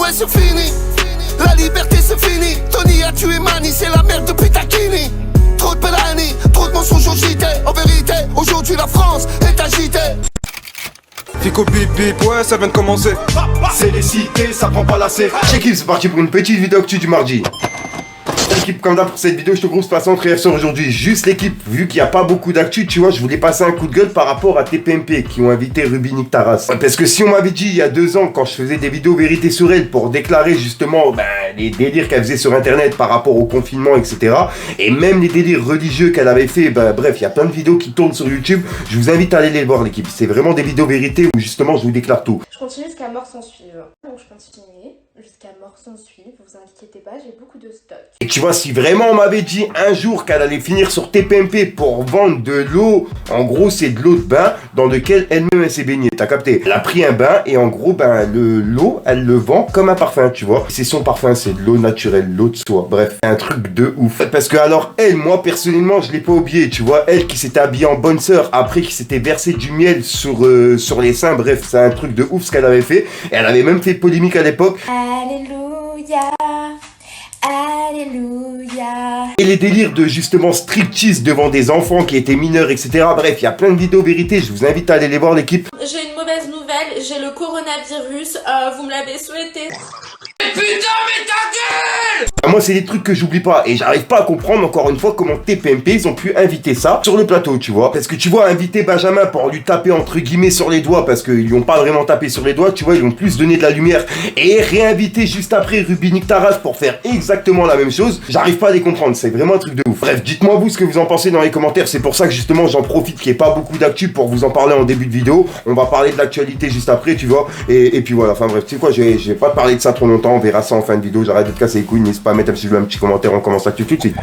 Ouais c'est fini, la liberté c'est fini. Tony a tué Mani, c'est la merde depuis Takini. Trop de Bellani, trop de mensonges au JT. En vérité, aujourd'hui la France est agitée. Fico bip bip, ouais ça vient de commencer. C'est les cités, ça prend pas la C. L'équipe, c'est parti pour une petite vidéo actu du mardi. L'équipe, comme d'hab pour cette vidéo, je te grosse passante réaction aujourd'hui. Juste l'équipe, vu qu'il n'y a pas beaucoup d'actu, tu vois, je voulais passer un coup de gueule par rapport à TPMP qui ont invité Rubinic Taras. Parce que si on m'avait dit il y a 2 ans, quand je faisais des vidéos vérité sur elle pour déclarer justement les délires qu'elle faisait sur internet par rapport au confinement, etc. Et même les délires religieux qu'elle avait fait, bref, il y a plein de vidéos qui tournent sur YouTube. Je vous invite à aller les voir, l'équipe. C'est vraiment des vidéos vérité où justement je vous déclare tout. Je continue jusqu'à mort sans suivre. Donc je continue jusqu'à mort sans suivre. Vous inquiétez pas, j'ai beaucoup de stock. Et tu vois, si vraiment on m'avait dit un jour qu'elle allait finir sur TPMP pour vendre de l'eau, en gros c'est de l'eau de bain dans lequel elle-même elle s'est baignée, t'as capté? Elle a pris un bain et en gros l'eau elle le vend comme un parfum, tu vois. C'est son parfum, c'est de l'eau naturelle, l'eau de soie, bref, un truc de ouf. Parce que alors elle, moi personnellement je l'ai pas oublié, tu vois, elle qui s'était habillée en bonne sœur, après qui s'était versé du miel sur les seins, bref, c'est un truc de ouf ce qu'elle avait fait. Et elle avait même fait polémique à l'époque. Alléluia, alléluia. Et les délires de justement striptease devant des enfants qui étaient mineurs, etc. Bref, il y a plein de vidéos vérité, je vous invite à aller les voir, l'équipe. J'ai une mauvaise nouvelle, j'ai le coronavirus, vous me l'avez souhaité. Putain mais ta gueule! Moi c'est des trucs que j'oublie pas et j'arrive pas à comprendre encore une fois comment TPMP ils ont pu inviter ça sur le plateau, tu vois. Parce que tu vois, inviter Benjamin pour lui taper entre guillemets sur les doigts, parce qu'ils lui ont pas vraiment tapé sur les doigts, tu vois, ils lui ont plus donné de la lumière, et réinviter juste après Rubinic Taras pour faire exactement la même chose, j'arrive pas à les comprendre, c'est vraiment un truc de ouf. Bref, dites-moi vous ce que vous en pensez dans les commentaires, c'est pour ça que justement j'en profite qu'il n'y ait pas beaucoup d'actu pour vous en parler en début de vidéo. On va parler de l'actualité juste après, tu vois, et puis voilà, enfin bref, tu sais quoi, je vais pas parler de ça trop longtemps, on verra ça en fin de vidéo, j'arrête de te casser les couilles, n'hésite pas à mettre un petit commentaire, on commence là tout de suite.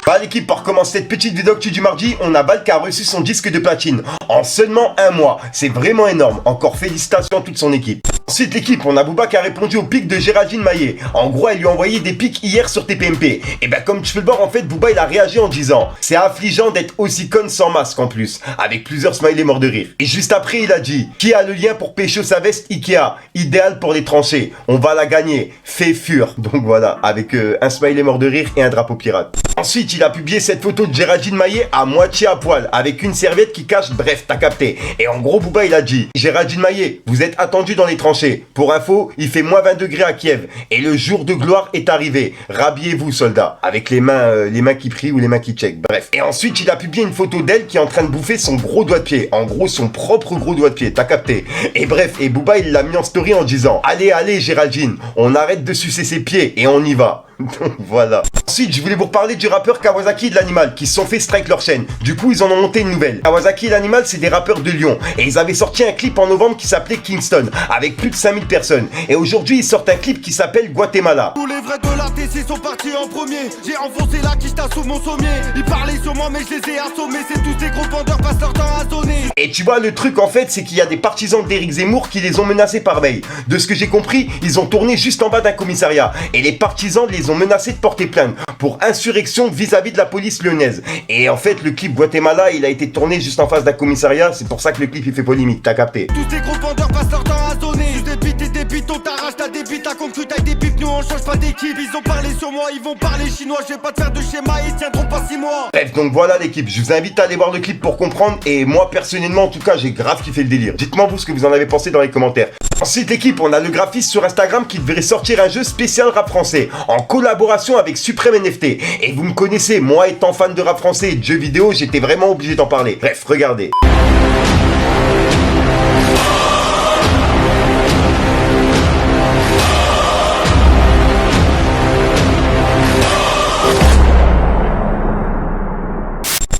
Bah l'équipe, pour commencer cette petite vidéo actu du mardi, on a Val qui a reçu son disque de platine en seulement 1 mois. C'est vraiment énorme. Encore félicitations à toute son équipe. Ensuite l'équipe, on a Booba qui a répondu au pic de Géraldine Maillet. En gros, elle lui a envoyé des pics hier sur TPMP. Et ben comme tu peux le voir, en fait, Booba il a réagi en disant: c'est affligeant d'être aussi conne sans masque en plus, avec plusieurs smileys morts de rire. Et juste après, il a dit: qui a le lien pour pécho sa veste Ikea, idéal pour les tranchées, on va la gagner, fait fur. Donc voilà, avec un smiley mort de rire et un drapeau pirate. Ensuite, il a publié cette photo de Géraldine Maillet à moitié à poil, avec une serviette qui cache, bref, t'as capté. Et en gros, Booba il a dit: Géraldine Maillet, vous êtes attendu dans les tranchées. Pour info, il fait moins 20 degrés à Kiev. Et le jour de gloire est arrivé. Rhabillez-vous, soldats. Avec les mains qui prient ou les mains qui checkent. Bref. Et ensuite, il a publié une photo d'elle qui est en train de bouffer son gros doigt de pied. En gros, son propre gros doigt de pied. T'as capté. Et bref, et Booba, il l'a mis en story en disant: allez, allez, Géraldine, on arrête de sucer ses pieds et on y va. Donc voilà. Ensuite, je voulais vous reparler du rappeur Kawasaki et de l'Animal qui se sont fait strike leur chaîne. Du coup, ils en ont monté une nouvelle. Kawasaki et l'Animal, c'est des rappeurs de Lyon. Et ils avaient sorti un clip en novembre qui s'appelait Kingston, avec plus de 5000 personnes. Et aujourd'hui, ils sortent un clip qui s'appelle Guatemala. Tous les vrais de la TC sont partis en premier. J'ai enfoncé la quiche sous mon sommier. Ils parlaient sur moi mais je les ai assommés. C'est tous des gros vendeurs, passent leur temps à sonner. Et tu vois, le truc en fait, c'est qu'il y a des partisans d'Éric Zemmour qui les ont menacés par mail. De ce que j'ai compris, ils ont tourné juste en bas d'un commissariat. Et les partisans les ont menacés de porter plainte pour insurrection vis-à-vis de la police lyonnaise. Et en fait, le clip Guatemala, il a été tourné juste en face d'un commissariat. C'est pour ça que le clip il fait polémique, t'as capté. Tous ces gros vendeurs passent leur temps à sonner. Je débite et débite, on t'arrache ta débite. T'as conclu avec des pipes, nous on change pas d'équipe. Ils ont parlé sur moi, ils vont parler chinois. Je vais pas te faire de schéma, ils tiendront pas 6 mois. Bref, donc voilà l'équipe, je vous invite à aller voir le clip pour comprendre. Et moi personnellement, en tout cas, j'ai grave kiffé le délire. Dites-moi vous ce que vous en avez pensé dans les commentaires. Ensuite l'équipe, on a le graphiste sur Instagram qui devrait sortir un jeu spécial rap français en collaboration avec Supreme NFT. Et vous me connaissez, moi étant fan de rap français et de jeux vidéo, j'étais vraiment obligé d'en parler. Bref, regardez.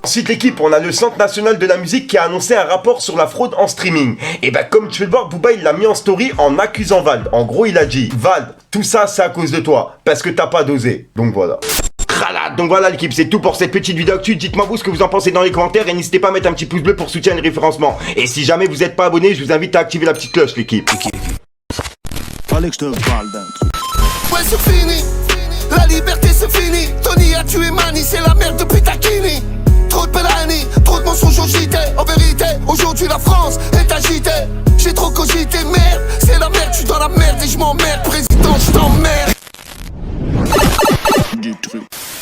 Ensuite l'équipe, on a le Centre National de la Musique qui a annoncé un rapport sur la fraude en streaming. Et bah comme tu peux le voir, Booba il l'a mis en story en accusant Vald. En gros il a dit: Vald, tout ça c'est à cause de toi, parce que t'as pas dosé. Donc voilà. Donc voilà l'équipe, c'est tout pour cette petite vidéo actu. Dites-moi vous ce que vous en pensez dans les commentaires et n'hésitez pas à mettre un petit pouce bleu pour soutenir le référencement. Et si jamais vous n'êtes pas abonné, je vous invite à activer la petite cloche l'équipe. Fallait que je te parle d'un truc. Ouais c'est fini, la liberté c'est fini. Tony a tué Mani, c'est la merde depuis Takini. Trop de Bellani, trop de mensonges au JT. En vérité, aujourd'hui la France est agitée. J'ai trop cogité, merde, c'est la merde, je suis dans la merde et je m'emmerde, président, je t'emmerde.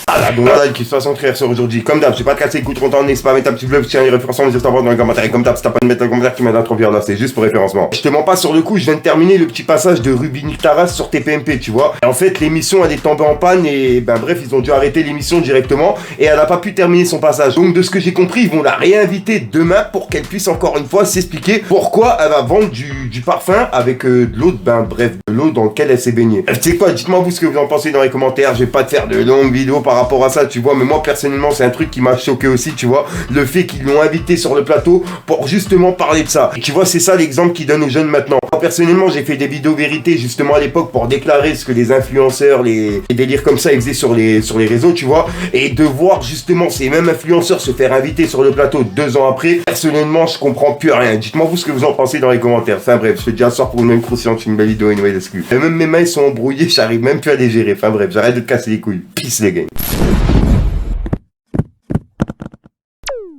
Ah bon voilà, qui se fasse entraîner sur aujourd'hui. Comme d'hab, j'ai pas te casser les coups trop longtemps, n'hésite pas à mettre un petit bleu, tiens les référencements, les dans les commentaires. Et comme d'hab, si t'as pas de mettre un commentaire qui m'aide à trop bien là, c'est juste pour référencement. Je te mens pas sur le coup, je viens de terminer le petit passage de Ruby Taras sur TPMP, tu vois. Et en fait, l'émission elle est tombée en panne et ben bref, ils ont dû arrêter l'émission directement et elle a pas pu terminer son passage. Donc de ce que j'ai compris, ils vont la réinviter demain pour qu'elle puisse encore une fois s'expliquer pourquoi elle va vendre du parfum avec de l'eau, ben bref, de l'eau dans laquelle elle s'est baignée. Tu sais quoi, dites-moi vous ce que vous en pensez dans les commentaires. Je vais pas te faire de longues vidéos par rapport à ça, tu vois, mais moi personnellement c'est un truc qui m'a choqué aussi, tu vois, le fait qu'ils l'ont invité sur le plateau pour justement parler de ça. Et tu vois, c'est ça l'exemple qu'ils donnent aux jeunes maintenant. Moi personnellement j'ai fait des vidéos vérité justement à l'époque pour déclarer ce que les influenceurs, les délires comme ça ils faisaient sur les réseaux, tu vois, et de voir justement ces mêmes influenceurs se faire inviter sur le plateau 2 ans après, personnellement je comprends plus rien. Dites-moi vous ce que vous en pensez dans les commentaires. Enfin bref, je fais déjà sort pour une même croustillante, une belle vidéo anyway, excuse. Et même mes mains sont embrouillées, j'arrive même plus à les gérer. Enfin bref, j'arrête de te casser les couilles. Peace les gars.